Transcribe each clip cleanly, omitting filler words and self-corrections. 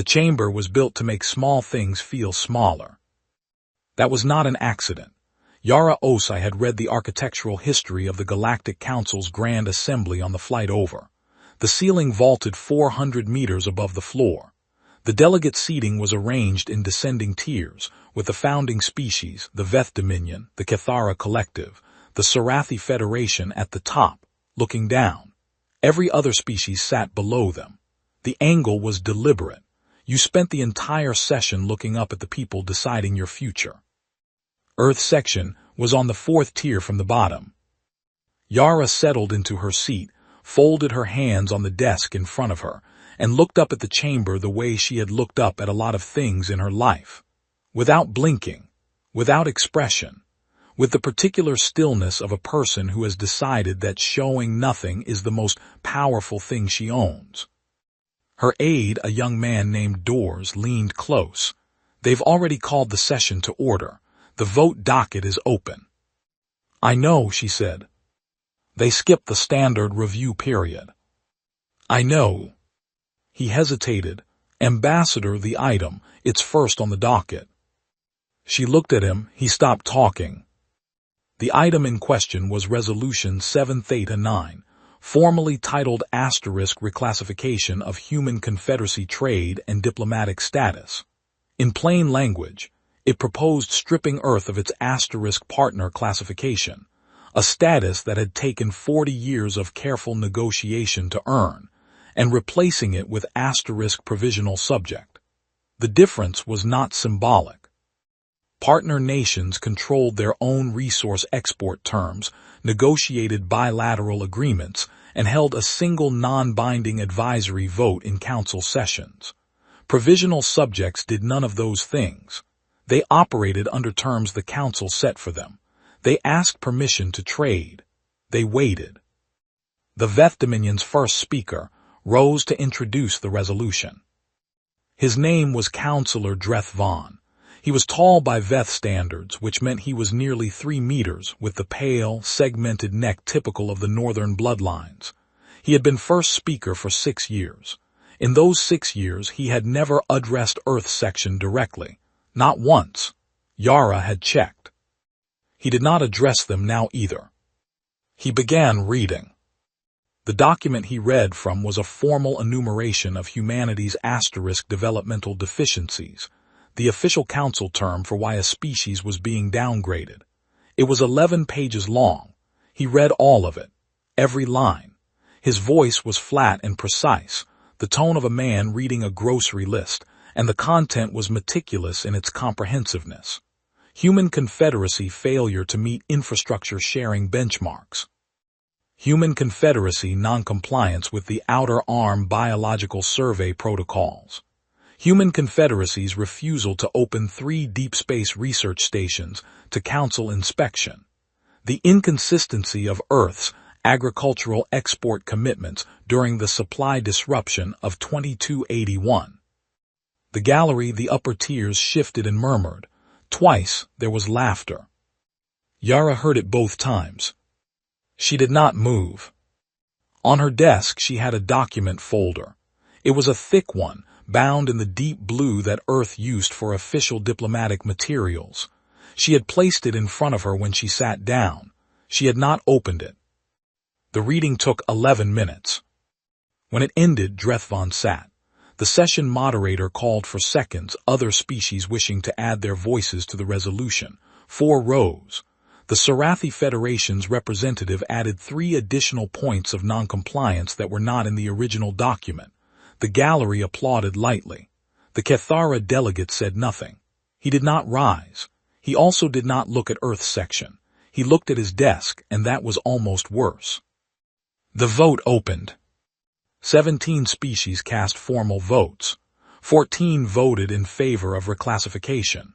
The chamber was built to make small things feel smaller. That was not an accident. Yara Osai had read the architectural history of the Galactic Council's Grand Assembly on the flight over. The ceiling vaulted 400 meters above the floor. The delegate seating was arranged in descending tiers, with the founding species, the Veth Dominion, the Cathara Collective, the Sarathi Federation at the top, looking down. Every other species sat below them. The angle was deliberate. You spent the entire session looking up at the people deciding your future. Earth section was on the fourth tier from the bottom. Yara settled into her seat, folded her hands on the desk in front of her, and looked up at the chamber the way she had looked up at a lot of things in her life. Without blinking, without expression, with the particular stillness of a person who has decided that showing nothing is the most powerful thing she owns. Her aide, a young man named Doors, leaned close. They've already called the session to order. The vote docket is open. I know, she said. They skipped the standard review period. I know. He hesitated. Ambassador, the item, it's first on the docket. She looked at him. He stopped talking. The item in question was Resolution 7 Theta 9, formally titled Asterisk Reclassification of Human Confederacy Trade and Diplomatic Status. In plain language, it proposed stripping Earth of its asterisk partner classification, a status that had taken 40 years of careful negotiation to earn, and replacing it with asterisk provisional subject. The difference was not symbolic. Partner nations controlled their own resource export terms, negotiated bilateral agreements, and held a single non-binding advisory vote in council sessions. Provisional subjects did none of those things. They operated under terms the council set for them. They asked permission to trade. They waited. The Veth Dominion's first speaker rose to introduce the resolution. His name was Councillor Dreth Vaughn. He was tall by Veth standards, which meant he was nearly 3 meters, with the pale, segmented neck typical of the northern bloodlines. He had been first speaker for 6 years. In those 6 years, he had never addressed Earth section directly. Not once. Yara had checked. He did not address them now either. He began reading. The document he read from was a formal enumeration of humanity's asterisk developmental deficiencies, the official council term for why a species was being downgraded. It was 11 pages long. He read all of it, every line. His voice was flat and precise, the tone of a man reading a grocery list, and the content was meticulous in its comprehensiveness. Human Confederacy failure to meet infrastructure sharing benchmarks. Human Confederacy noncompliance with the Outer Arm Biological Survey protocols. Human Confederacy's refusal to open 3 deep space research stations to council inspection. The inconsistency of Earth's agricultural export commitments during the supply disruption of 2281. The gallery, the upper tiers shifted and murmured. Twice there was laughter. Yara heard it both times. She did not move. On her desk she had a document folder. It was a thick one, bound in the deep blue that Earth used for official diplomatic materials. She had placed it in front of her when she sat down. She had not opened it. The reading took 11 minutes. When it ended, Drethvon sat. The session moderator called for seconds, other species wishing to add their voices to the resolution. 4 rose. The Sarathi Federation's representative added 3 additional points of noncompliance that were not in the original document. The gallery applauded lightly. The Cathara delegate said nothing. He did not rise. He also did not look at Earth section. He looked at his desk, and that was almost worse. The vote opened. 17 species cast formal votes. 14 voted in favor of reclassification.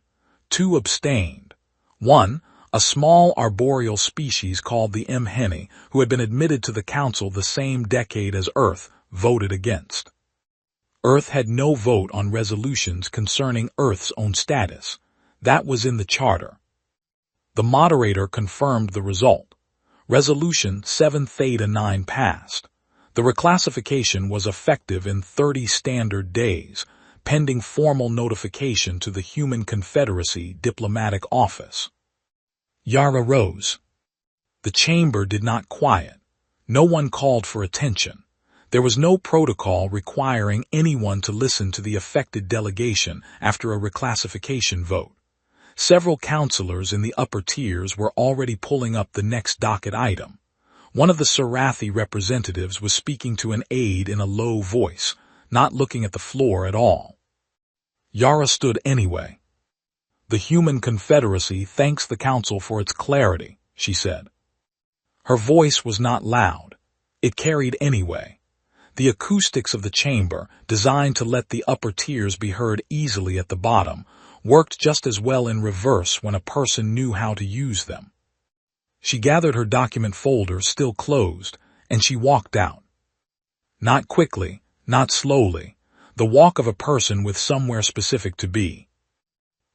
2 abstained. 1, a small arboreal species called the Mheni, who had been admitted to the council the same decade as Earth, voted against. Earth had no vote on resolutions concerning Earth's own status. That was in the charter. The moderator confirmed the result. Resolution 7 Theta 9 passed. The reclassification was effective in 30 standard days, pending formal notification to the Human Confederacy Diplomatic Office. Yara rose. The chamber did not quiet. No one called for attention. There was no protocol requiring anyone to listen to the affected delegation after a reclassification vote. Several counselors in the upper tiers were already pulling up the next docket item. One of the Sarathi representatives was speaking to an aide in a low voice, not looking at the floor at all. Yara stood anyway. "The Human Confederacy thanks the Council for its clarity," she said. Her voice was not loud. It carried anyway. The acoustics of the chamber, designed to let the upper tiers be heard easily at the bottom, worked just as well in reverse when a person knew how to use them. She gathered her document folder still closed, and she walked out. Not quickly, not slowly, the walk of a person with somewhere specific to be.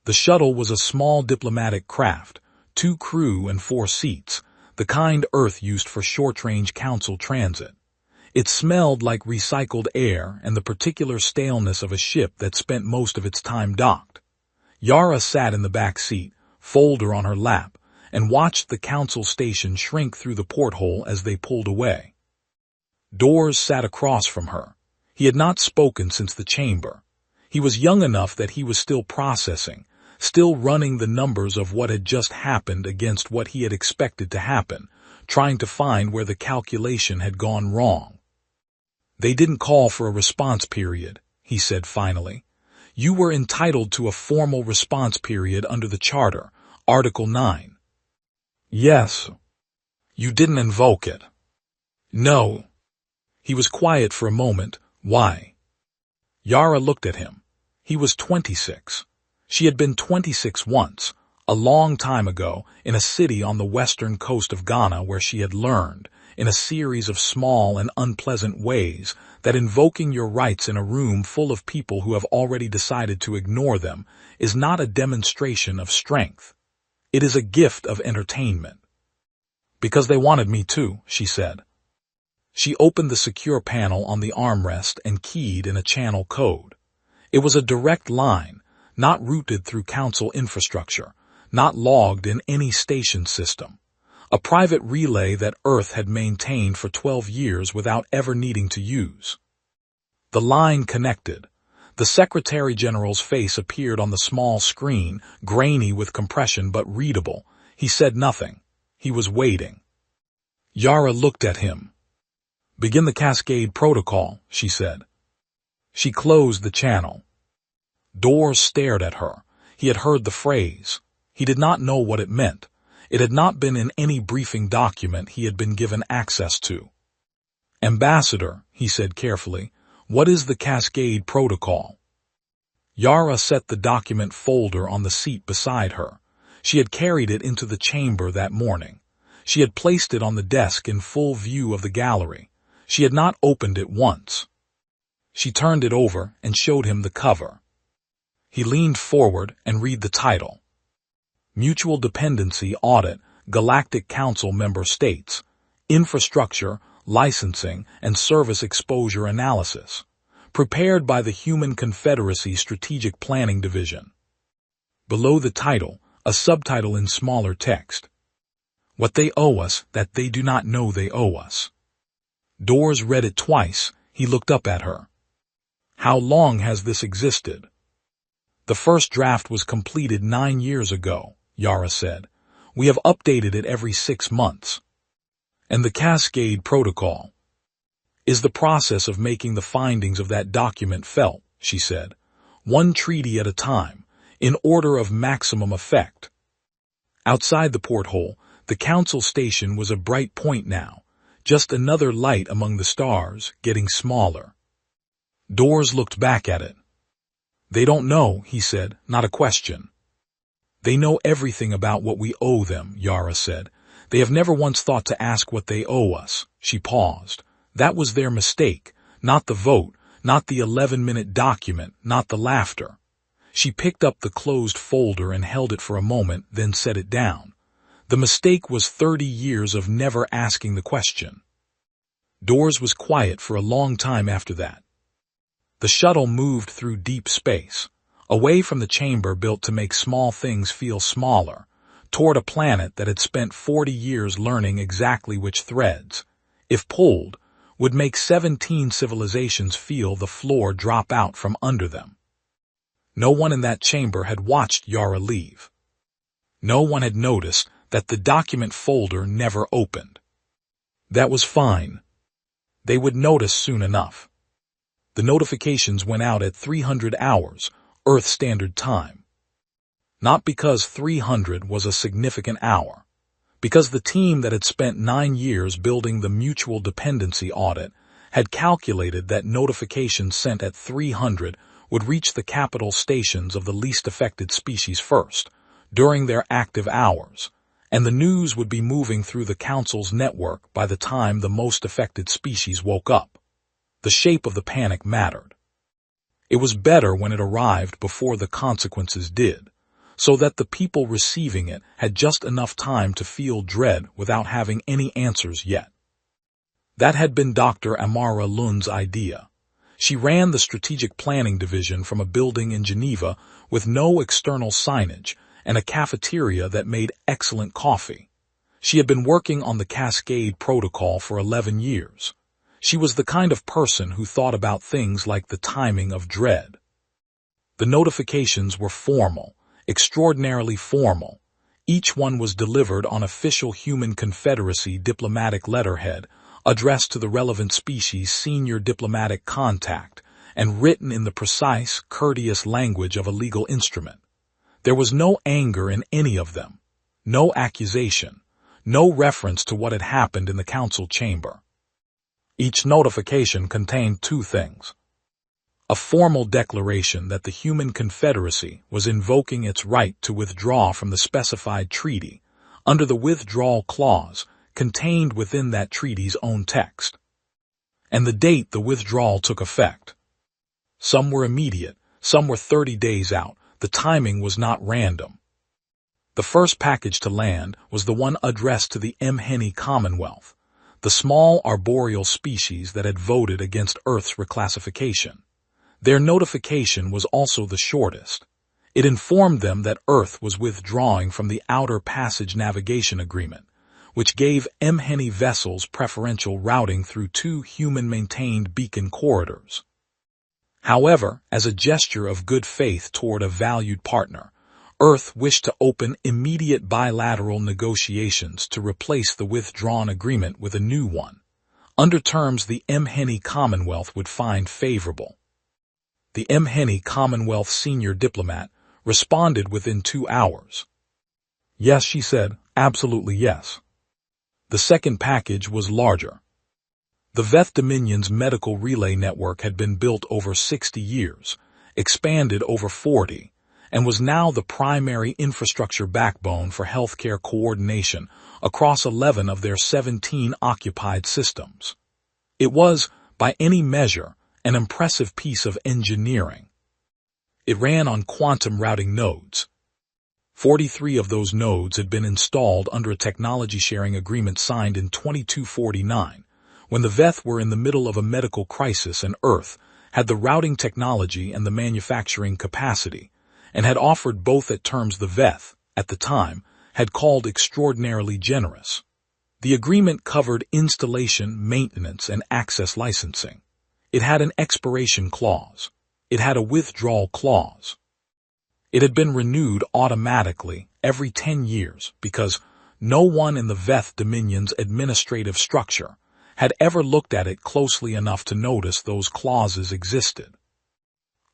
The shuttle was a small diplomatic craft, 2 crew and 4 seats, the kind Earth used for short-range council transit. It smelled like recycled air and the particular staleness of a ship that spent most of its time docked. Yara sat in the back seat, folder on her lap, and watched the council station shrink through the porthole as they pulled away. Doors sat across from her. He had not spoken since the chamber. He was young enough that he was still processing, still running the numbers of what had just happened against what he had expected to happen, trying to find where the calculation had gone wrong. "They didn't call for a response period," he said finally. "You were entitled to a formal response period under the Charter, Article 9. "Yes." "You didn't invoke it." "No." He was quiet for a moment. "Why?" Yara looked at him. He was 26. She had been 26 once, a long time ago, in a city on the western coast of Ghana where she had learned, in a series of small and unpleasant ways, that invoking your rights in a room full of people who have already decided to ignore them is not a demonstration of strength. It is a gift of entertainment. "Because they wanted me to," she said. She opened the secure panel on the armrest and keyed in a channel code. It was a direct line, not routed through council infrastructure, not logged in any station system. A private relay that Earth had maintained for 12 years without ever needing to use. The line connected. The Secretary General's face appeared on the small screen, grainy with compression but readable. He said nothing. He was waiting. Yara looked at him. "Begin the cascade protocol," she said. She closed the channel. Doors stared at her. He had heard the phrase. He did not know what it meant. It had not been in any briefing document he had been given access to. "Ambassador," he said carefully, "what is the cascade protocol?" Yara set the document folder on the seat beside her. She had carried it into the chamber that morning. She had placed it on the desk in full view of the gallery. She had not opened it once. She turned it over and showed him the cover. He leaned forward and read the title. Mutual Dependency Audit, Galactic Council Member States, Infrastructure, Licensing, and Service Exposure Analysis, prepared by the Human Confederacy Strategic Planning Division. Below the title, a subtitle in smaller text. What they owe us that they do not know they owe us. Doors read it twice. He looked up at her. "How long has this existed?" "The first draft was completed 9 years ago," Yara said. "We have updated it every 6 months. And the Cascade Protocol is the process of making the findings of that document felt," she said. "One treaty at a time, in order of maximum effect." Outside the porthole, the council station was a bright point now, just another light among the stars, getting smaller. Doors looked back at it. "They don't know," he said, "not a question." "They know everything about what we owe them," Yara said. "They have never once thought to ask what they owe us." She paused. "That was their mistake, not the vote, not the 11-minute document, not the laughter." She picked up the closed folder and held it for a moment, then set it down. The mistake was 30 years of never asking the question. Doors was quiet for a long time after that. The shuttle moved through deep space, away from the chamber built to make small things feel smaller, toward a planet that had spent 40 years learning exactly which threads, if pulled, would make 17 civilizations feel the floor drop out from under them. No one in that chamber had watched Yara leave. No one had noticed that the document folder never opened. That was fine. They would notice soon enough. The notifications went out at 300 hours, Earth Standard Time. Not because 300 was a significant hour, because the team that had spent 9 years building the mutual dependency audit had calculated that notifications sent at 300 would reach the capital stations of the least affected species first, during their active hours, and the news would be moving through the Council's network by the time the most affected species woke up. The shape of the panic mattered. It was better when it arrived before the consequences did, so that the people receiving it had just enough time to feel dread without having any answers yet. That had been Dr. Amara Lund's idea. She ran the strategic planning division from a building in Geneva with no external signage and a cafeteria that made excellent coffee. She had been working on the Cascade Protocol for 11 years. She was the kind of person who thought about things like the timing of dread. The notifications were formal, extraordinarily formal. Each one was delivered on official Human Confederacy diplomatic letterhead, addressed to the relevant species' senior diplomatic contact, and written in the precise, courteous language of a legal instrument. There was no anger in any of them, no accusation, no reference to what had happened in the council chamber. Each notification contained two things: a formal declaration that the Human Confederacy was invoking its right to withdraw from the specified treaty under the withdrawal clause contained within that treaty's own text, and the date the withdrawal took effect. Some were immediate, some were 30 days out. The timing was not random. The first package to land was the one addressed to the Mhenni Commonwealth, the small arboreal species that had voted against Earth's reclassification. Their notification was also the shortest. It informed them that Earth was withdrawing from the Outer Passage Navigation Agreement, which gave Mhenni vessels preferential routing through 2 human-maintained beacon corridors. However, as a gesture of good faith toward a valued partner, Earth wished to open immediate bilateral negotiations to replace the withdrawn agreement with a new one, under terms the Mhenni Commonwealth would find favorable. The Mhenni Commonwealth senior diplomat responded within 2 hours. Yes, she said, absolutely yes. The second package was larger. The Veth Dominion's medical relay network had been built over 60 years, expanded over 40, and was now the primary infrastructure backbone for healthcare coordination across 11 of their 17 occupied systems. It was, by any measure, an impressive piece of engineering. It ran on quantum routing nodes. 43 of those nodes had been installed under a technology-sharing agreement signed in 2249, when the Veth were in the middle of a medical crisis and Earth had the routing technology and the manufacturing capacity, and had offered both at terms the Veth, at the time, had called extraordinarily generous. The agreement covered installation, maintenance, and access licensing. It had an expiration clause. It had a withdrawal clause. It had been renewed automatically every 10 years because no one in the Veth Dominion's administrative structure had ever looked at it closely enough to notice those clauses existed.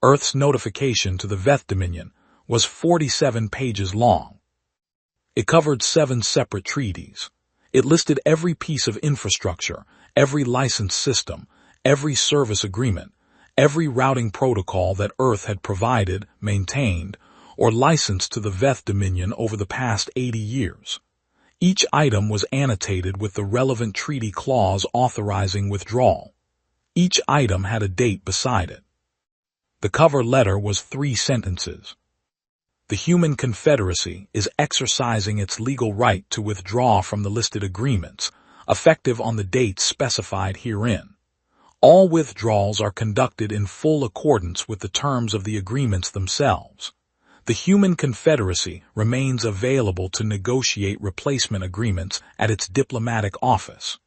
Earth's notification to the Veth Dominion was 47 pages long. It covered 7 separate treaties. It listed every piece of infrastructure, every licensed system, every service agreement, every routing protocol that Earth had provided, maintained, or licensed to the Veth Dominion over the past 80 years. Each item was annotated with the relevant treaty clause authorizing withdrawal. Each item had a date beside it. The cover letter was 3 sentences. The Human Confederacy is exercising its legal right to withdraw from the listed agreements, effective on the dates specified herein. All withdrawals are conducted in full accordance with the terms of the agreements themselves. The Human Confederacy remains available to negotiate replacement agreements at its diplomatic office.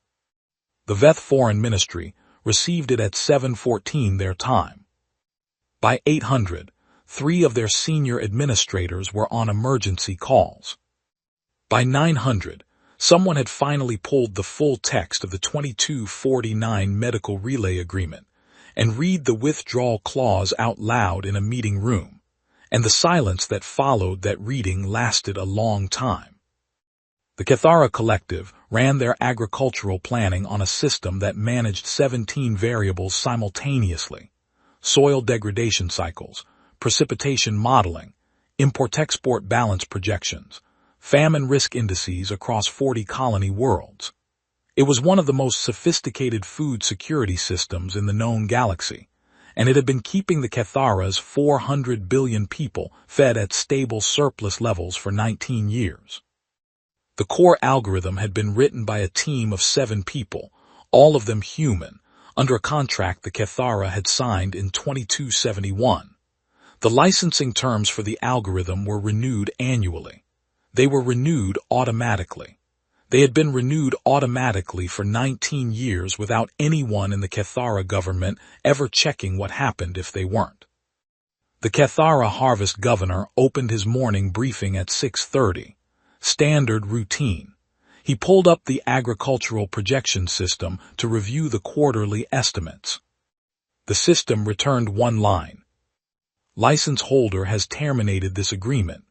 The Veth Foreign Ministry received it at 7:14 their time. By 800, 3 of their senior administrators were on emergency calls. By 900, someone had finally pulled the full text of the 2249 Medical Relay Agreement and read the withdrawal clause out loud in a meeting room, and the silence that followed that reading lasted a long time. The Cathara Collective ran their agricultural planning on a system that managed 17 variables simultaneously: soil degradation cycles, precipitation modeling, import-export balance projections, famine risk indices across 40 colony worlds. It was one of the most sophisticated food security systems in the known galaxy, and it had been keeping the Cathara's 400 billion people fed at stable surplus levels for 19 years. The core algorithm had been written by a team of 7 people, all of them human, under a contract the Cathara had signed in 2271. The licensing terms for the algorithm were renewed annually. They were renewed automatically. They had been renewed automatically for 19 years without anyone in the Cathara government ever checking what happened if they weren't. The Cathara Harvest Governor opened his morning briefing at 6:30. Standard routine. He pulled up the agricultural projection system to review the quarterly estimates. The system returned one line. License holder has terminated this agreement.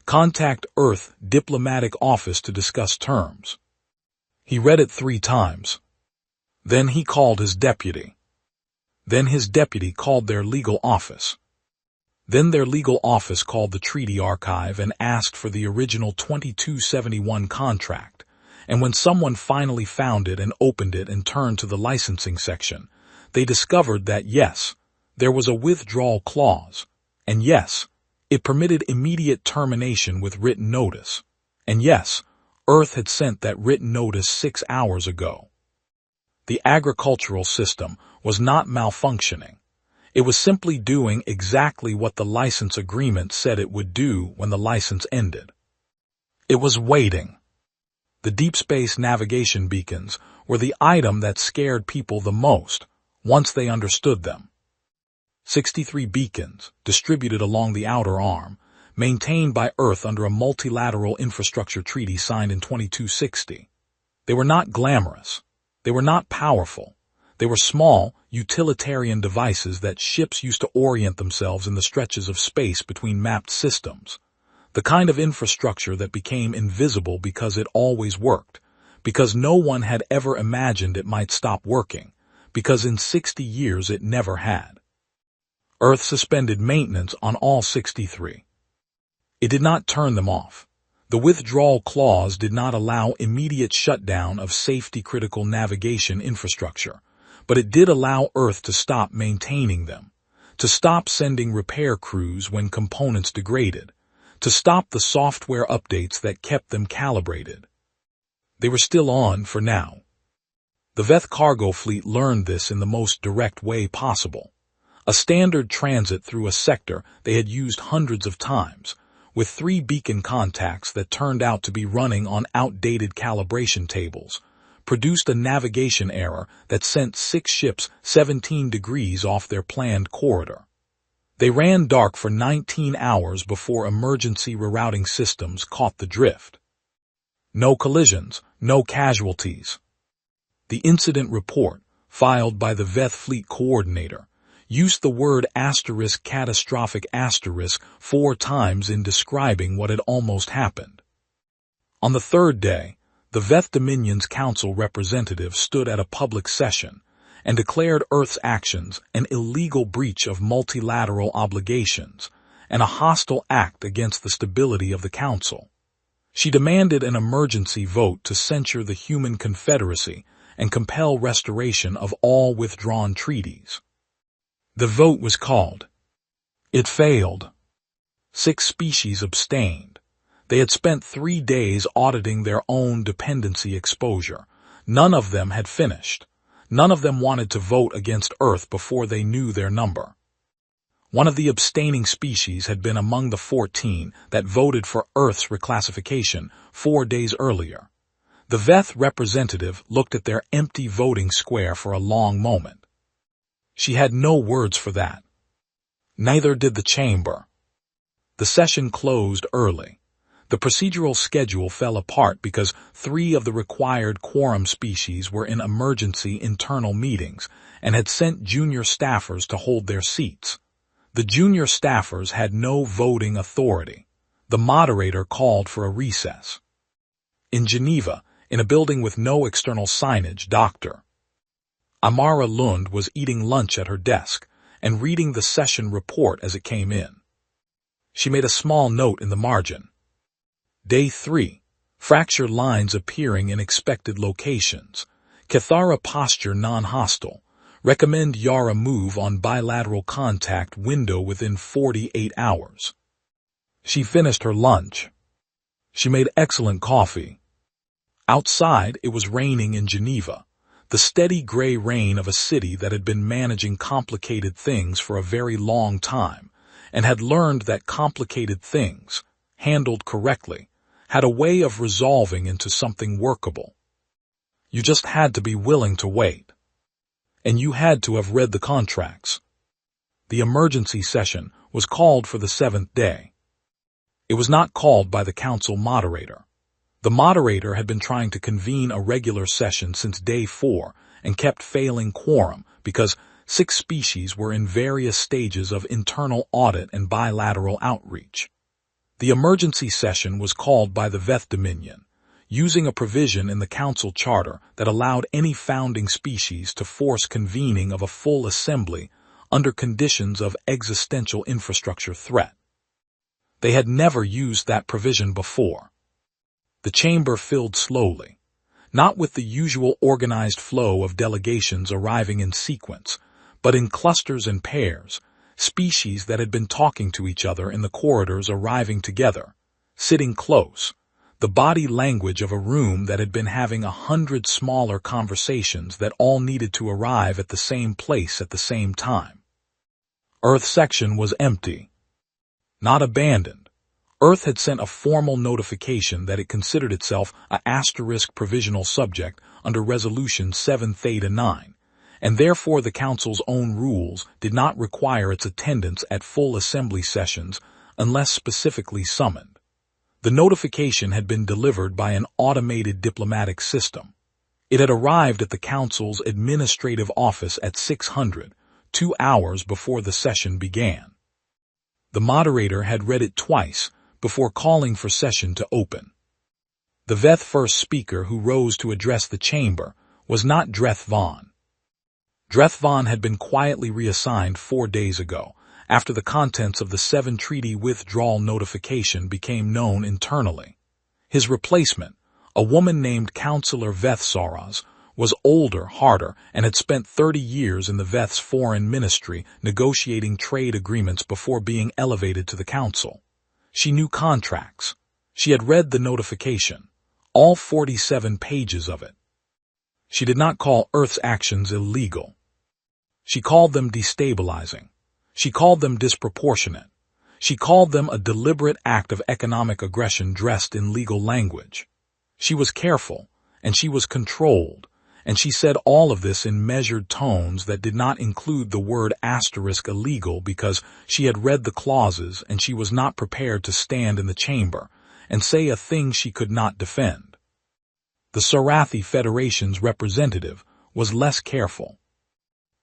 Contact Earth Diplomatic Office to discuss terms. He read it 3 times. Then he called his deputy. Then his deputy called their legal office. Then their legal office called the treaty archive and asked for the original 2271 contract, and when someone finally found it and opened it and turned to the licensing section, they discovered that yes, there was a withdrawal clause, and yes, it permitted immediate termination with written notice, and yes, Earth had sent that written notice 6 hours ago. The agricultural system was not malfunctioning. It was simply doing exactly what the license agreement said it would do when the license ended. It was waiting. The deep space navigation beacons were the item that scared people the most once they understood them. 63 beacons, distributed along the outer arm, maintained by Earth under a multilateral infrastructure treaty signed in 2260. They were not glamorous. They were not powerful. They were small, utilitarian devices that ships used to orient themselves in the stretches of space between mapped systems. The kind of infrastructure that became invisible because it always worked, because no one had ever imagined it might stop working, because in 60 years it never had. Earth suspended maintenance on all 63. It did not turn them off. The withdrawal clause did not allow immediate shutdown of safety-critical navigation infrastructure, but it did allow Earth to stop maintaining them, to stop sending repair crews when components degraded, to stop the software updates that kept them calibrated. They were still on for now. The Veth cargo fleet learned this in the most direct way possible. A standard transit through a sector they had used hundreds of times, with 3 beacon contacts that turned out to be running on outdated calibration tables, produced a navigation error that sent 6 ships 17 degrees off their planned corridor. They ran dark for 19 hours before emergency rerouting systems caught the drift. No collisions, no casualties. The incident report, filed by the Veth Fleet Coordinator, used the word *catastrophic* 4 times in describing what had almost happened. On the 3rd day, the Veth Dominion's Council representative stood at a public session and declared Earth's actions an illegal breach of multilateral obligations and a hostile act against the stability of the Council. She demanded an emergency vote to censure the Human Confederacy and compel restoration of all withdrawn treaties. The vote was called. It failed. 6 species abstained. They had spent 3 days auditing their own dependency exposure. None of them had finished. None of them wanted to vote against Earth before they knew their number. One of the abstaining species had been among the 14 that voted for Earth's reclassification 4 days earlier. The Veth representative looked at their empty voting square for a long moment. She had no words for that. Neither did the chamber. The session closed early. The procedural schedule fell apart because 3 of the required quorum species were in emergency internal meetings and had sent junior staffers to hold their seats. The junior staffers had no voting authority. The moderator called for a recess. In Geneva, in a building with no external signage, Dr. Amara Lund was eating lunch at her desk and reading the session report as it came in. She made a small note in the margin. Day 3. Fracture lines appearing in expected locations. Cathara posture non-hostile. Recommend Yara move on bilateral contact window within 48 hours. She finished her lunch. She made excellent coffee. Outside, it was raining in Geneva, the steady gray rain of a city that had been managing complicated things for a very long time and had learned that complicated things, handled correctly, had a way of resolving into something workable. You just had to be willing to wait. And you had to have read the contracts. The emergency session was called for the 7th day. It was not called by the council moderator. The moderator had been trying to convene a regular session since day 4 and kept failing quorum because 6 species were in various stages of internal audit and bilateral outreach. The emergency session was called by the Veth Dominion, using a provision in the council charter that allowed any founding species to force convening of a full assembly under conditions of existential infrastructure threat. They had never used that provision before. The chamber filled slowly, not with the usual organized flow of delegations arriving in sequence, but in clusters and pairs, species that had been talking to each other in the corridors arriving together, sitting close, the body language of a room that had been having 100 smaller conversations that all needed to arrive at the same place at the same time. Earth section was empty. Not abandoned. Earth had sent a formal notification that it considered itself a * provisional subject under Resolution 7 Theta 9, and therefore the Council's own rules did not require its attendance at full assembly sessions unless specifically summoned. The notification had been delivered by an automated diplomatic system. It had arrived at the Council's administrative office at 600, 2 hours before the session began. The moderator had read it twice before calling for session to open. The Veth first speaker who rose to address the chamber was not Dreth Von. Dreth Von had been quietly reassigned 4 days ago, after the contents of the 7 treaty withdrawal notification became known internally. His replacement, a woman named Councillor Veth Saraz, was older, harder, and had spent 30 years in the Veth's foreign ministry negotiating trade agreements before being elevated to the council. She knew contracts. She had read the notification, all 47 pages of it. She did not call Earth's actions illegal. She called them destabilizing. She called them disproportionate. She called them a deliberate act of economic aggression dressed in legal language. She was careful, and she was controlled, and she said all of this in measured tones that did not include the word * illegal because she had read the clauses and she was not prepared to stand in the chamber and say a thing she could not defend. The Sarathi Federation's representative was less careful.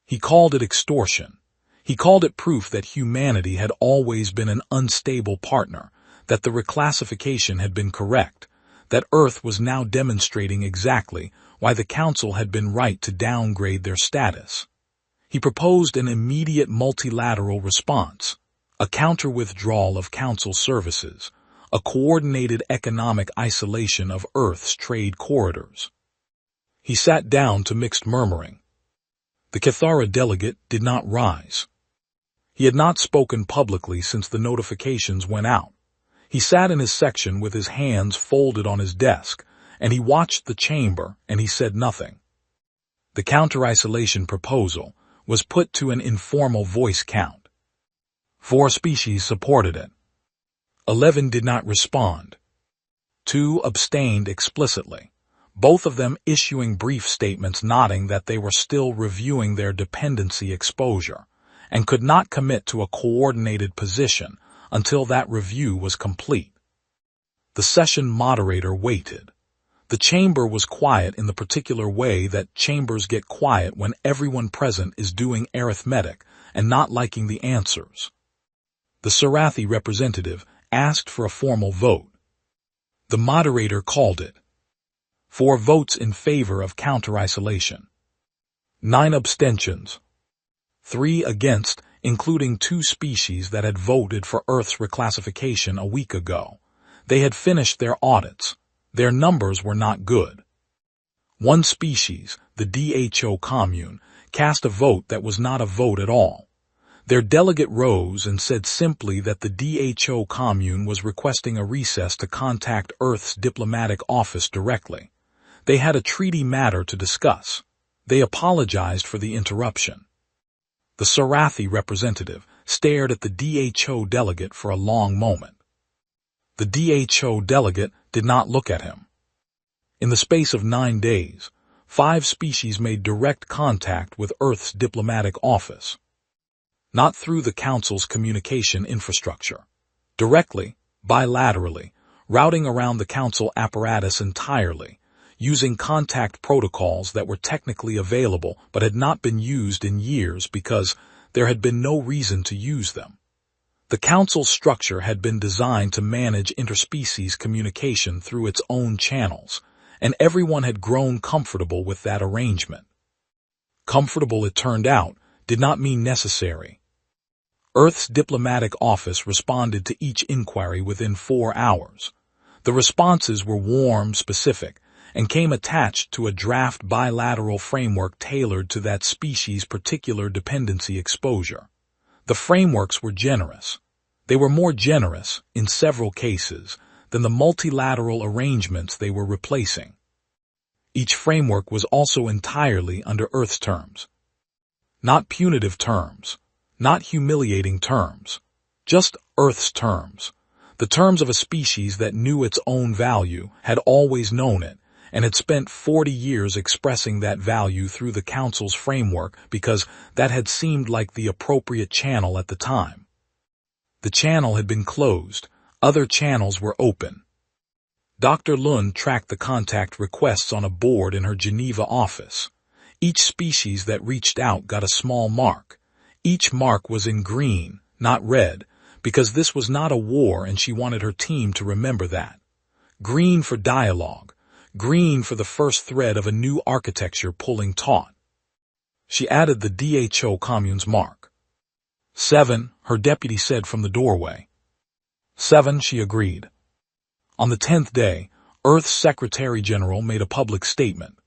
He called it extortion. He called it proof that humanity had always been an unstable partner, that the reclassification had been correct, that Earth was now demonstrating exactly why the Council had been right to downgrade their status. He proposed an immediate multilateral response, a counter-withdrawal of Council services, a coordinated economic isolation of Earth's trade corridors. He sat down to mixed murmuring. The Cathara delegate did not rise. He had not spoken publicly since the notifications went out. He sat in his section with his hands folded on his desk, and he watched the chamber, and he said nothing. The counter-isolation proposal was put to an informal voice count. 4 species supported it. 11 did not respond. 2 abstained explicitly, both of them issuing brief statements noting that they were still reviewing their dependency exposure and could not commit to a coordinated position until that review was complete. The session moderator waited. The chamber was quiet in the particular way that chambers get quiet when everyone present is doing arithmetic and not liking the answers. The Sarathi representative asked for a formal vote. The moderator called it. 4 votes in favor of counter-isolation. 9 abstentions. 3 against, including 2 species that had voted for Earth's reclassification a week ago. They had finished their audits. Their numbers were not good. 1 species, the DHO commune, cast a vote that was not a vote at all. Their delegate rose and said simply that the DHO commune was requesting a recess to contact Earth's diplomatic office directly. They had a treaty matter to discuss. They apologized for the interruption. The Sarathi representative stared at the DHO delegate for a long moment. The DHO delegate did not look at him. In the space of 9 days, 5 species made direct contact with Earth's diplomatic office. Not through the Council's communication infrastructure. Directly, bilaterally, routing around the Council apparatus entirely, using contact protocols that were technically available but had not been used in years because there had been no reason to use them. The Council's structure had been designed to manage interspecies communication through its own channels, and everyone had grown comfortable with that arrangement. Comfortable, it turned out, did not mean necessary. Earth's diplomatic office responded to each inquiry within 4 hours. The responses were warm, specific, and came attached to a draft bilateral framework tailored to that species' particular dependency exposure. The frameworks were generous. They were more generous, in several cases, than the multilateral arrangements they were replacing. Each framework was also entirely under Earth's terms. Not punitive terms, not humiliating terms, just Earth's terms, the terms of a species that knew its own value, had always known it, and had spent 40 years expressing that value through the Council's framework because that had seemed like the appropriate channel at the time. The channel had been closed. Other channels were open. Dr. Lund tracked the contact requests on a board in her Geneva office. Each species that reached out got a small mark. Each mark was in green, not red, because this was not a war and she wanted her team to remember that. Green for dialogue. Green for the first thread of a new architecture pulling taut. She added the DHO commune's mark. 7, her deputy said from the doorway. 7, she agreed. On the 10th day, Earth's Secretary-General made a public statement.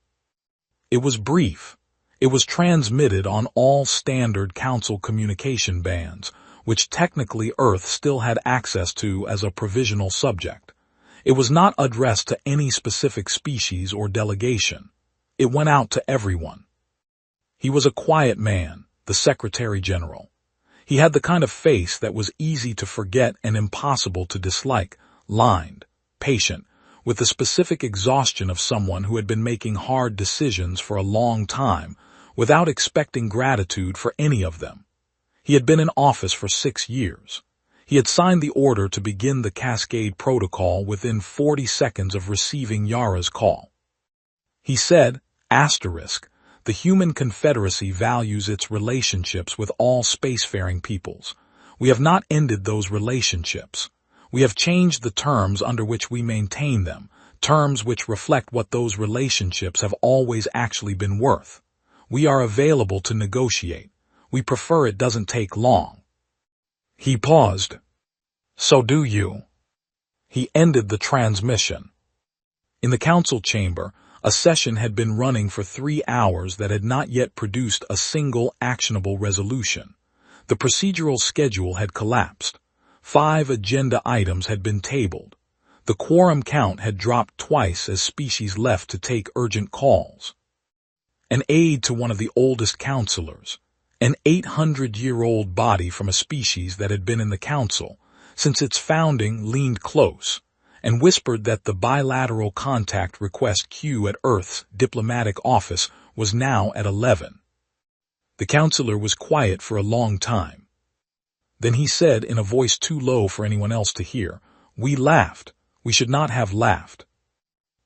It was brief. It was transmitted on all standard Council communication bands, which technically Earth still had access to as a provisional subject. It was not addressed to any specific species or delegation. It went out to everyone. He was a quiet man, the Secretary-General. He had the kind of face that was easy to forget and impossible to dislike, lined, patient, with the specific exhaustion of someone who had been making hard decisions for a long time without expecting gratitude for any of them. He had been in office for 6 years. He had signed the order to begin the Cascade Protocol within 40 seconds of receiving Yara's call. He said, the human confederacy values its relationships with all spacefaring peoples. We have not ended those relationships. We have changed the terms under which we maintain them, terms which reflect what those relationships have always actually been worth. We are available to negotiate. We prefer it doesn't take long. He paused. So do you. He ended the transmission. In the council chamber, a session had been running for 3 hours that had not yet produced a single actionable resolution. The procedural schedule had collapsed. 5 agenda items had been tabled. The quorum count had dropped twice as species left to take urgent calls. An aide to one of the oldest counselors. An 800-year-old body from a species that had been in the council since its founding leaned close and whispered that the bilateral contact request queue at Earth's diplomatic office was now at 11. The counselor was quiet for a long time. Then he said in a voice too low for anyone else to hear, "We laughed. We should not have laughed."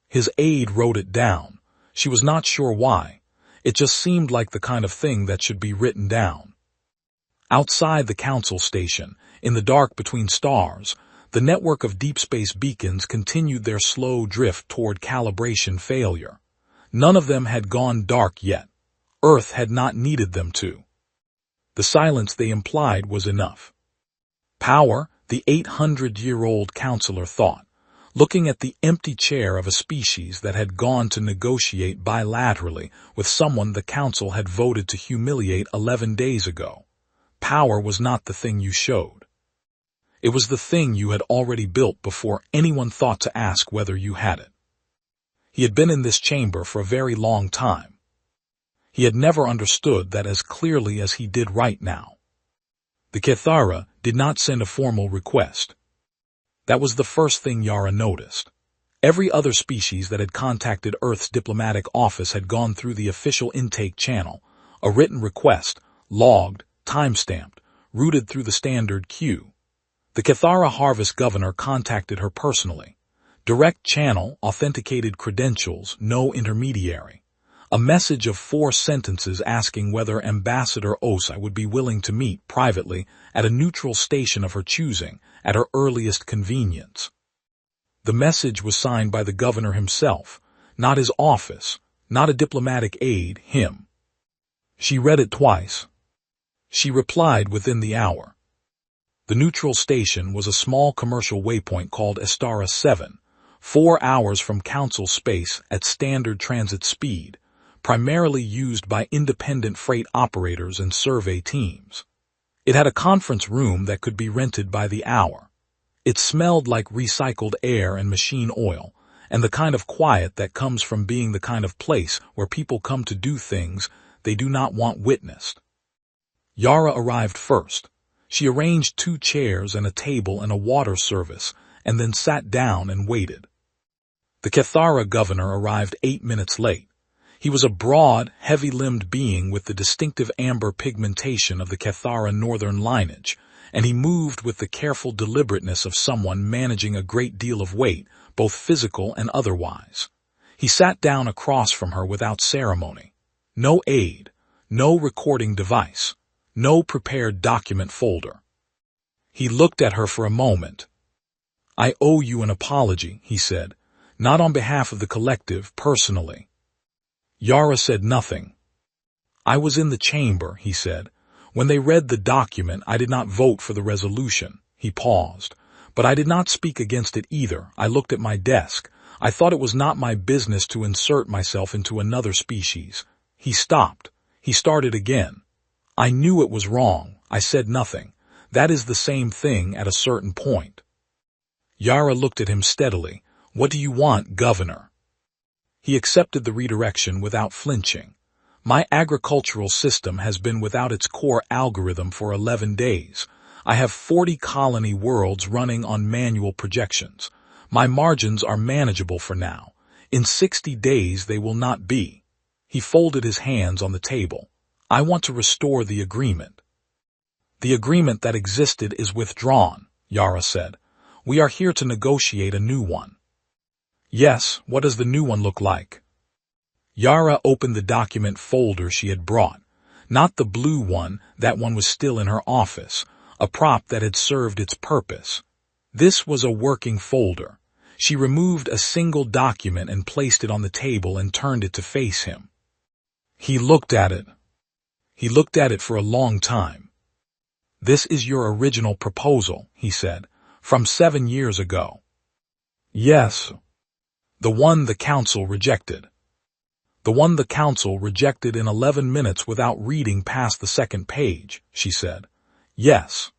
His aide wrote it down. She was not sure why. It just seemed like the kind of thing that should be written down. Outside the council station, in the dark between stars, the network of deep space beacons continued their slow drift toward calibration failure. None of them had gone dark yet. Earth had not needed them to. The silence they implied was enough. Power, the 800-year-old counselor thought, looking at the empty chair of a species that had gone to negotiate bilaterally with someone the council had voted to humiliate 11 days ago. Power was not the thing you showed. It was the thing you had already built before anyone thought to ask whether you had it. He had been in this chamber for a very long time. He had never understood that as clearly as he did right now. The Cathara did not send a formal request. That was the first thing Yara noticed. Every other species that had contacted Earth's diplomatic office had gone through the official intake channel, a written request, logged, time-stamped, routed through the standard queue. The Cathara Harvest governor contacted her personally. Direct channel, authenticated credentials, no intermediary. A message of 4 sentences asking whether Ambassador Osai would be willing to meet privately at a neutral station of her choosing at her earliest convenience. The message was signed by the governor himself, not his office, not a diplomatic aide, him. She read it twice. She replied within the hour. The neutral station was a small commercial waypoint called Estara 7, 4 hours from council space at standard transit speed, primarily used by independent freight operators and survey teams. It had a conference room that could be rented by the hour. It smelled like recycled air and machine oil, and the kind of quiet that comes from being the kind of place where people come to do things they do not want witnessed. Yara arrived first. She arranged 2 chairs and a table and a water service, and then sat down and waited. The Cathara governor arrived 8 minutes late. He was a broad, heavy-limbed being with the distinctive amber pigmentation of the Cathara northern lineage, and he moved with the careful deliberateness of someone managing a great deal of weight, both physical and otherwise. He sat down across from her without ceremony. No aid, no recording device, no prepared document folder. He looked at her for a moment. "I owe you an apology," he said, "not on behalf of the collective, personally." Yara said nothing. "I was in the chamber," he said. "When they read the document, I did not vote for the resolution." He paused. "But I did not speak against it either. I looked at my desk. I thought it was not my business to insert myself into another species." He stopped. He started again. "I knew it was wrong. I said nothing. That is the same thing at a certain point." Yara looked at him steadily. "What do you want, Governor?" He accepted the redirection without flinching. "My agricultural system has been without its core algorithm for 11 days. I have 40 colony worlds running on manual projections. My margins are manageable for now. In 60 days they will not be." He folded his hands on the table. "I want to restore the agreement." "The agreement that existed is withdrawn," Yara said. "We are here to negotiate a new one." "Yes, what does the new one look like?" Yara opened the document folder she had brought. Not the blue one, that one was still in her office, a prop that had served its purpose. This was a working folder. She removed a single document and placed it on the table and turned it to face him. He looked at it. He looked at it for a long time. "This is your original proposal," he said, "from 7 years ago." "Yes." "The one the council rejected." "The one the council rejected in 11 minutes without reading past the second page," she said. "Yes."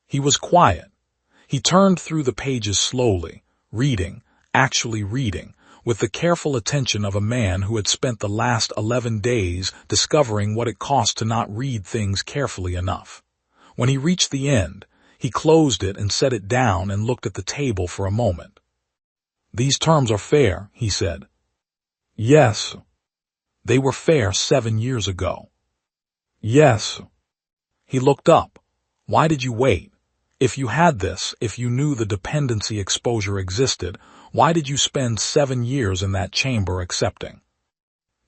He was quiet. He turned through the pages slowly, reading, actually reading, with the careful attention of a man who had spent the last 11 days discovering what it cost to not read things carefully enough. When he reached the end, he closed it and set it down and looked at the table for a moment. "These terms are fair," he said. "Yes." "They were fair 7 years ago." "Yes." He looked up. "Why did you wait? If you had this, if you knew the dependency exposure existed, why did you spend 7 years in that chamber accepting?"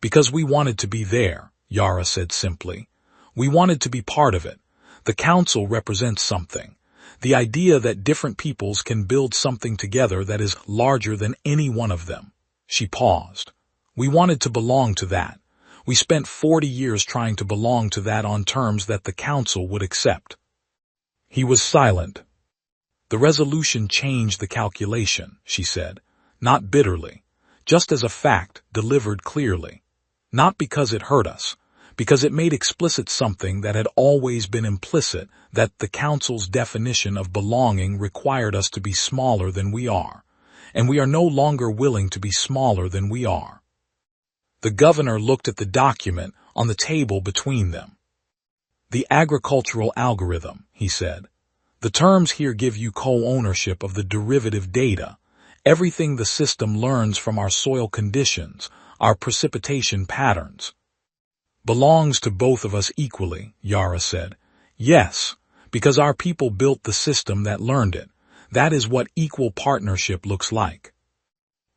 "Because we wanted to be there," Yara said simply. "We wanted to be part of it. The council represents something. The idea that different peoples can build something together that is larger than any one of them." She paused. "We wanted to belong to that. We spent 40 years trying to belong to that on terms that the council would accept." He was silent. "The resolution changed the calculation," she said, not bitterly, just as a fact delivered clearly. "Not because it hurt us, because it made explicit something that had always been implicit, that the council's definition of belonging required us to be smaller than we are, and we are no longer willing to be smaller than we are." The governor looked at the document on the table between them. "The agricultural algorithm," he said. "The terms here give you co-ownership of the derivative data, everything the system learns from our soil conditions, our precipitation patterns." "Belongs to both of us equally," Yara said. "Yes, because our people built the system that learned it. That is what equal partnership looks like."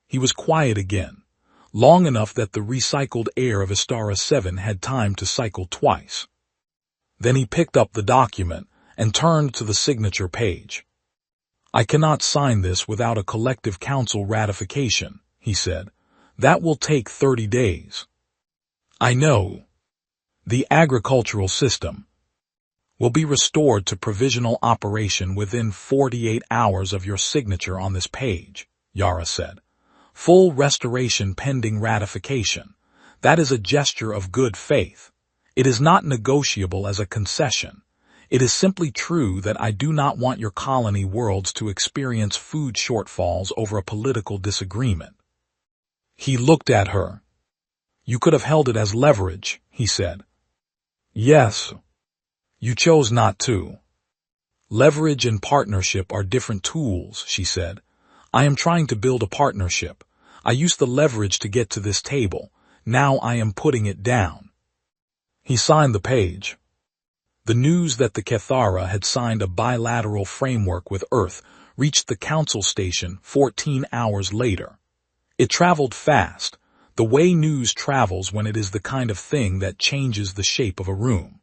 He was quiet again, long enough that the recycled air of Astara 7 had time to cycle twice. Then he picked up the document and turned to the signature page. "I cannot sign this without a collective council ratification," he said. "That will take 30 days. "I know. The agricultural system will be restored to provisional operation within 48 hours of your signature on this page," Yara said. "Full restoration pending ratification. That is a gesture of good faith. It is not negotiable as a concession. It is simply true that I do not want your colony worlds to experience food shortfalls over a political disagreement." He looked at her. "You could have held it as leverage," he said. "Yes. You chose not to." "Leverage and partnership are different tools," she said. "I am trying to build a partnership. I used the leverage to get to this table. Now I am putting it down." He signed the page. The news that the Cathara had signed a bilateral framework with Earth reached the council station 14 hours later. It traveled fast, the way news travels when it is the kind of thing that changes the shape of a room.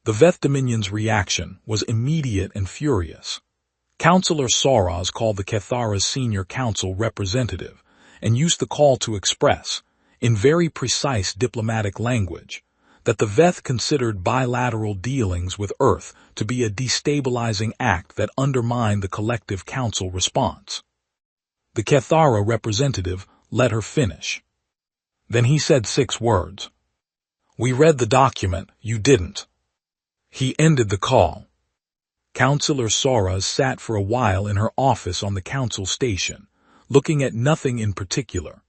The Veth Dominion's reaction was immediate and furious. Councillor Soraz called the Cathara's senior council representative and used the call to express, in very precise diplomatic language, that the Veth considered bilateral dealings with Earth to be a destabilizing act that undermined the collective council response. The Cathara representative let her finish. Then he said 6 words. "We read the document, you didn't." He ended the call. Councillor Soraz sat for a while in her office on the council station, looking at nothing in particular.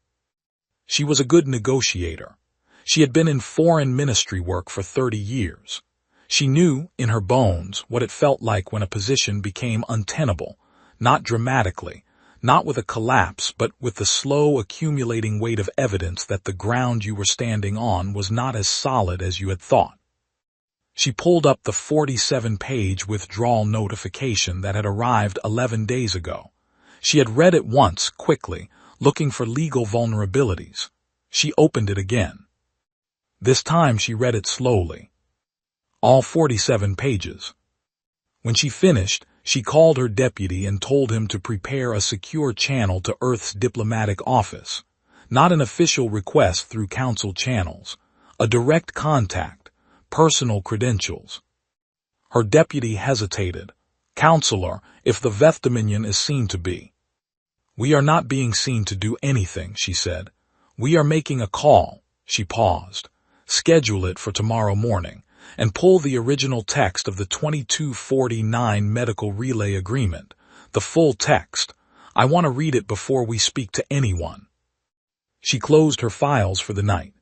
She was a good negotiator. She had been in foreign ministry work for 30 years. She knew, in her bones, what it felt like when a position became untenable, not dramatically, not with a collapse, but with the slow accumulating weight of evidence that the ground you were standing on was not as solid as you had thought. She pulled up the 47-page withdrawal notification that had arrived 11 days ago. She had read it once, quickly, looking for legal vulnerabilities. She opened it again. This time she read it slowly. All 47 pages. When she finished, she called her deputy and told him to prepare a secure channel to Earth's diplomatic office. Not an official request through council channels. A direct contact. Personal credentials. Her deputy hesitated. "Counselor, if the Veth Dominion is seen to be..." "We are not being seen to do anything," she said. "We are making a call." She paused. "Schedule it for tomorrow morning, and pull the original text of the 2249 Medical Relay Agreement, the full text. I want to read it before we speak to anyone." She closed her files for the night.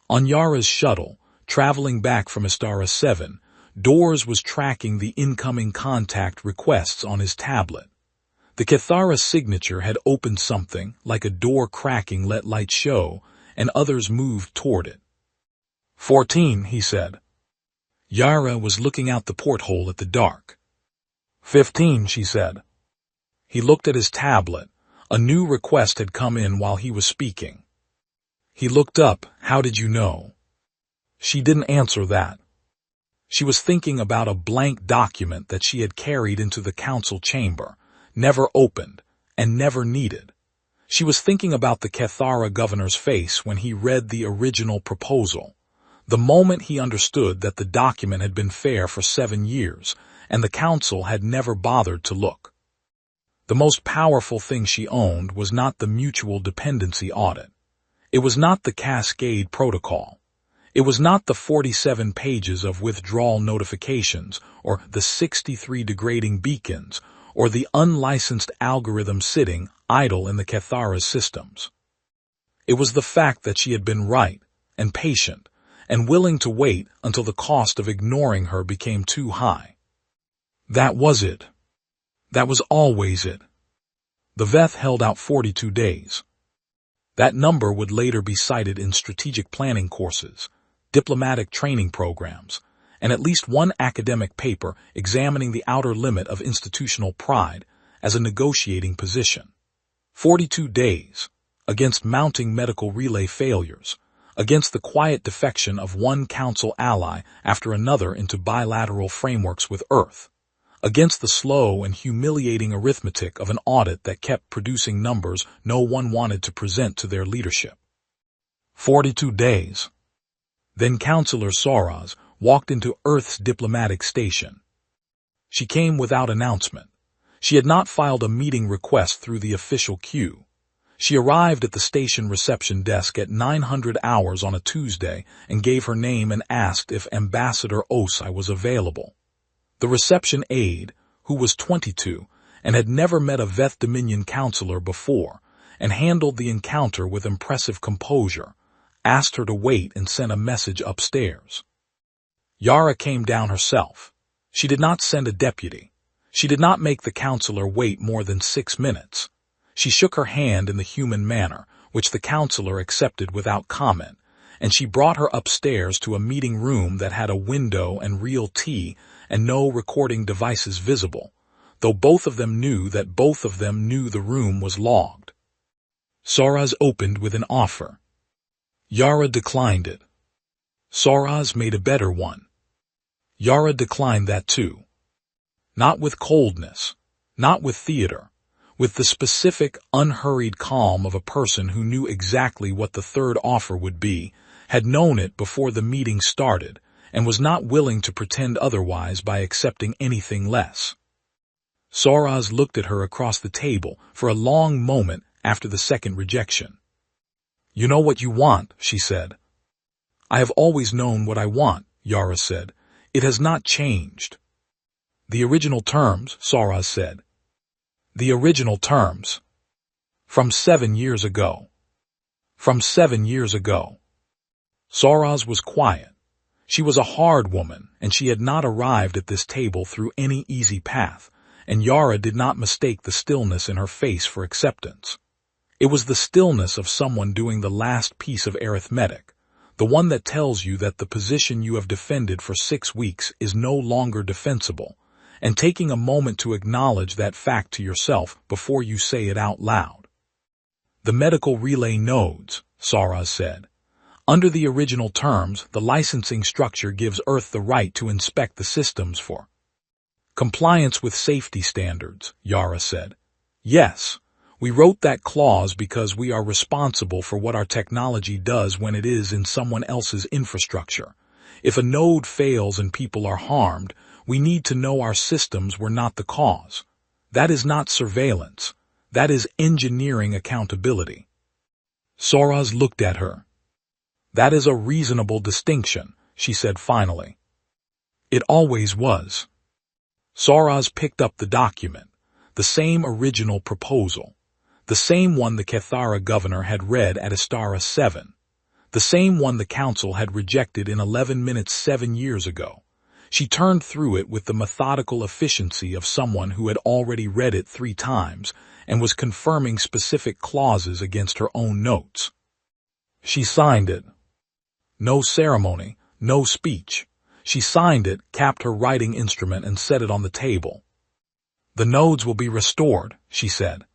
On Yara's shuttle, traveling back from Astara 7, Dors was tracking the incoming contact requests on his tablet. The Cathara signature had opened something, like a door cracking let light show, and others moved toward it. 14, he said. Yara was looking out the porthole at the dark. 15, she said. He looked at his tablet. A new request had come in while he was speaking. He looked up. How did you know? She didn't answer that. She was thinking about a blank document that she had carried into the council chamber, never opened, and never needed. She was thinking about the Cathara governor's face when he read the original proposal, the moment he understood that the document had been fair for 7 years, and the council had never bothered to look. The most powerful thing she owned was not the mutual dependency audit. It was not the Cascade Protocol. It was not the 47 pages of withdrawal notifications, or the 63 degrading beacons, or the unlicensed algorithm sitting idle in the Cathara's systems. It was the fact that she had been right, and patient, and willing to wait until the cost of ignoring her became too high. That was it. That was always it. The Veth held out 42 days. That number would later be cited in strategic planning courses, diplomatic training programs, and at least one academic paper examining the outer limit of institutional pride as a negotiating position. 42 days, against mounting medical relay failures, against the quiet defection of one council ally after another into bilateral frameworks with Earth, against the slow and humiliating arithmetic of an audit that kept producing numbers no one wanted to present to their leadership. 42 days. Then Counselor Soraz walked into Earth's diplomatic station. She came without announcement. She had not filed a meeting request through the official queue. She arrived at the station reception desk at 900 hours on a Tuesday and gave her name and asked if Ambassador Osai was available. The reception aide, who was 22 and had never met a Veth Dominion counselor before and handled the encounter with impressive composure, asked her to wait and sent a message upstairs. Yara came down herself. She did not send a deputy. She did not make the counselor wait more than 6 minutes. She shook her hand in the human manner, which the counselor accepted without comment, and she brought her upstairs to a meeting room that had a window and real tea and no recording devices visible, though both of them knew that both of them knew the room was logged. Soraz opened with an offer. Yara declined it. Soraz made a better one. Yara declined that too. Not with coldness, not with theater, with the specific, unhurried calm of a person who knew exactly what the third offer would be, had known it before the meeting started, and was not willing to pretend otherwise by accepting anything less. Soraz looked at her across the table for a long moment after the second rejection. "You know what you want," she said. "I have always known what I want," Yara said. "It has not changed." "The original terms," Soraz said. "The original terms. From 7 years ago. From 7 years ago." Soraz was quiet. She was a hard woman, and she had not arrived at this table through any easy path, and Yara did not mistake the stillness in her face for acceptance. It was the stillness of someone doing the last piece of arithmetic, the one that tells you that the position you have defended for 6 weeks is no longer defensible, and taking a moment to acknowledge that fact to yourself before you say it out loud. "The medical relay nodes," Soraz said. "Under the original terms, the licensing structure gives Earth the right to inspect the systems for compliance with safety standards," Yara said. "Yes, we wrote that clause because we are responsible for what our technology does when it is in someone else's infrastructure. If a node fails and people are harmed, we need to know our systems were not the cause. That is not surveillance. That is engineering accountability." Soraz looked at her. "That is a reasonable distinction," she said finally. "It always was." Soraz picked up the document, the same original proposal. The same one the Kethara governor had read at Istara 7. The same one the council had rejected in 11 minutes 7 years ago. She turned through it with the methodical efficiency of someone who had already read it 3 times and was confirming specific clauses against her own notes. She signed it. No ceremony, no speech. She signed it, capped her writing instrument, and set it on the table. "The nodes will be restored," she said.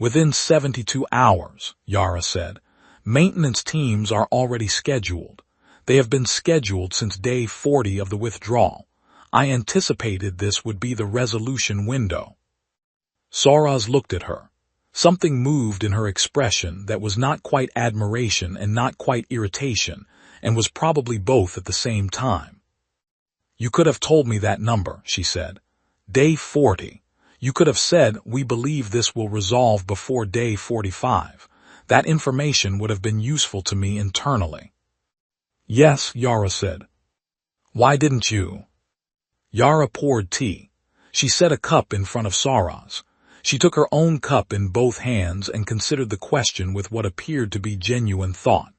"Within 72 hours, Yara said. "Maintenance teams are already scheduled. They have been scheduled since day 40 of the withdrawal. I anticipated this would be the resolution window." Soraz looked at her. Something moved in her expression that was not quite admiration and not quite irritation, and was probably both at the same time. "You could have told me that number," she said. "Day 40. You could have said, we believe this will resolve before day 45. That information would have been useful to me internally." "Yes," Yara said. "Why didn't you?" Yara poured tea. She set a cup in front of Soraz. She took her own cup in both hands and considered the question with what appeared to be genuine thought.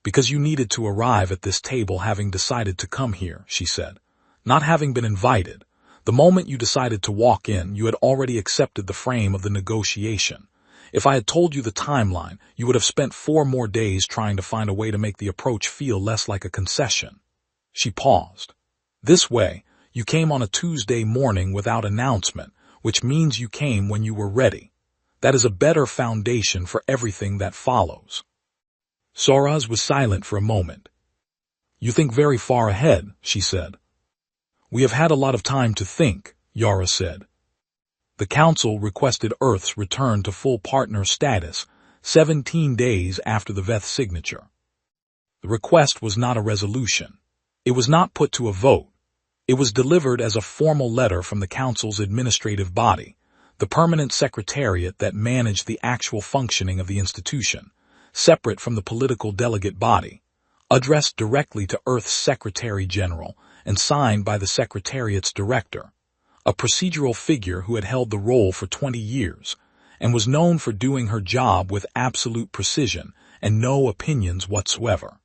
"Because you needed to arrive at this table having decided to come here," she said. "Not having been invited. The moment you decided to walk in, you had already accepted the frame of the negotiation. If I had told you the timeline, you would have spent 4 more days trying to find a way to make the approach feel less like a concession." She paused. "This way, you came on a Tuesday morning without announcement, which means you came when you were ready. That is a better foundation for everything that follows." Soraz was silent for a moment. "You think very far ahead," she said. "We have had a lot of time to think," Yara said. "The Council requested Earth's return to full partner status 17 days after the Veth signature. The request was not a resolution. It was not put to a vote. It was delivered as a formal letter from the Council's administrative body, the permanent secretariat that managed the actual functioning of the institution, separate from the political delegate body, addressed directly to Earth's Secretary General and signed by the Secretariat's director, a procedural figure who had held the role for 20 years and was known for doing her job with absolute precision and no opinions whatsoever.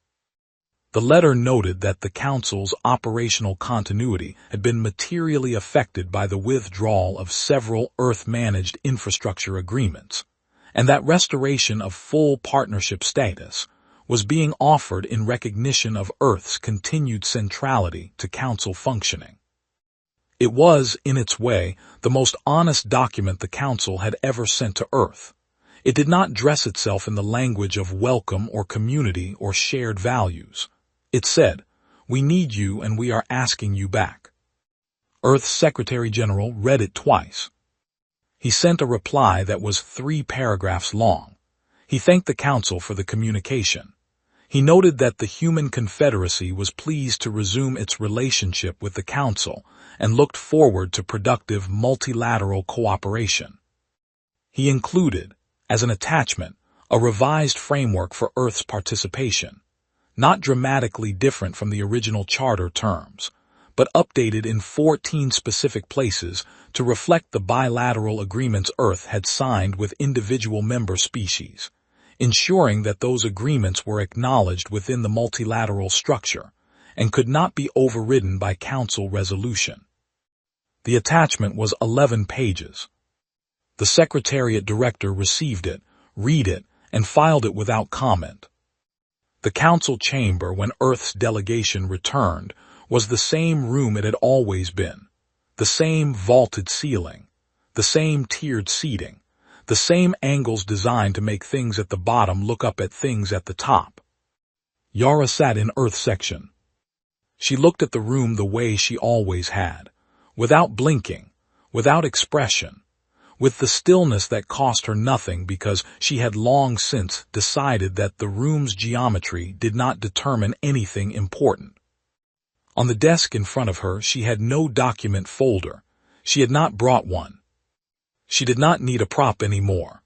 The letter noted that the Council's operational continuity had been materially affected by the withdrawal of several Earth-managed infrastructure agreements, and that restoration of full partnership status was being offered in recognition of Earth's continued centrality to Council functioning. It was, in its way, the most honest document the Council had ever sent to Earth. It did not dress itself in the language of welcome or community or shared values. It said, "We need you and we are asking you back." Earth's Secretary General read it twice. He sent a reply that was 3 paragraphs long. He thanked the Council for the communication. He noted that the Human Confederacy was pleased to resume its relationship with the Council and looked forward to productive multilateral cooperation. He included, as an attachment, a revised framework for Earth's participation, not dramatically different from the original charter terms, but updated in 14 specific places to reflect the bilateral agreements Earth had signed with individual member species, ensuring that those agreements were acknowledged within the multilateral structure and could not be overridden by Council resolution. The attachment was 11 pages. The Secretariat Director received it, read it, and filed it without comment. The Council chamber, when Earth's delegation returned, was the same room it had always been, the same vaulted ceiling, the same tiered seating, the same angles designed to make things at the bottom look up at things at the top. Yara sat in Earth section. She looked at the room the way she always had, without blinking, without expression, with the stillness that cost her nothing because she had long since decided that the room's geometry did not determine anything important. On the desk in front of her she had no document folder. She had not brought one. She did not need a prop anymore.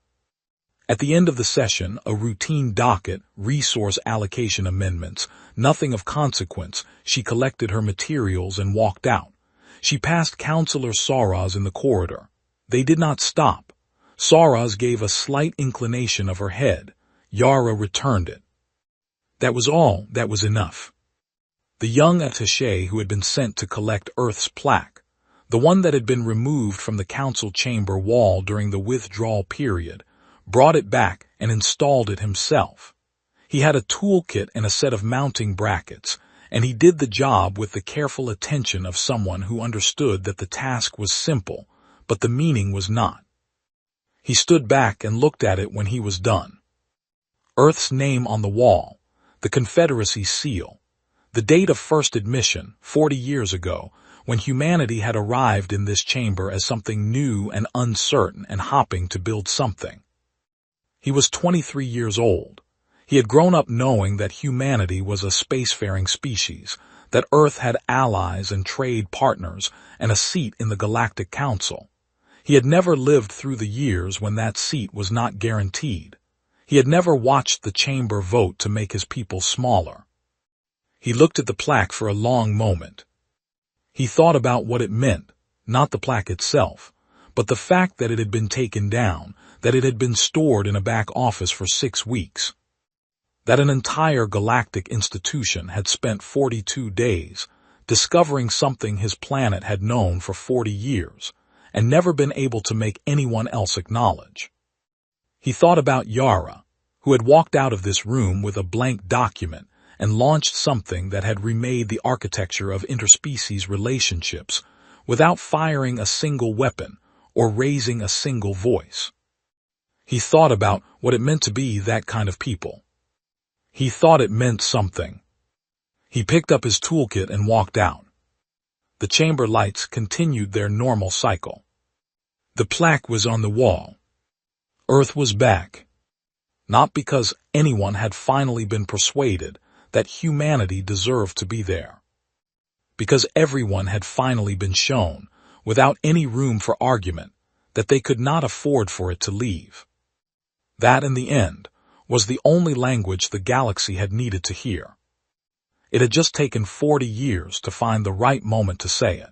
At the end of the session, a routine docket, resource allocation amendments, nothing of consequence, she collected her materials and walked out. She passed Councillor Soraz in the corridor. They did not stop. Saraz gave a slight inclination of her head. Yara returned it. That was all, that was enough. The young attaché who had been sent to collect Earth's plaque, the one that had been removed from the council chamber wall during the withdrawal period, brought it back and installed it himself. He had a toolkit and a set of mounting brackets, and he did the job with the careful attention of someone who understood that the task was simple, but the meaning was not. He stood back and looked at it when he was done. Earth's name on the wall, the Confederacy seal, the date of first admission, 40 years ago, when humanity had arrived in this chamber as something new and uncertain and hopping to build something. He was 23 years old. He had grown up knowing that humanity was a spacefaring species, that Earth had allies and trade partners and a seat in the Galactic Council. He had never lived through the years when that seat was not guaranteed. He had never watched the chamber vote to make his people smaller. He looked at the plaque for a long moment. He thought about what it meant, not the plaque itself, but the fact that it had been taken down, that it had been stored in a back office for 6 weeks. That an entire galactic institution had spent 42 days discovering something his planet had known for 40 years and never been able to make anyone else acknowledge. He thought about Yara, who had walked out of this room with a blank document and launched something that had remade the architecture of interspecies relationships without firing a single weapon or raising a single voice. He thought about what it meant to be that kind of people. He thought it meant something. He picked up his toolkit and walked out. The chamber lights continued their normal cycle. The plaque was on the wall. Earth was back. Not because anyone had finally been persuaded that humanity deserved to be there. Because everyone had finally been shown, without any room for argument, that they could not afford for it to leave. That, in the end, was the only language the galaxy had needed to hear. It had just taken 40 years to find the right moment to say it.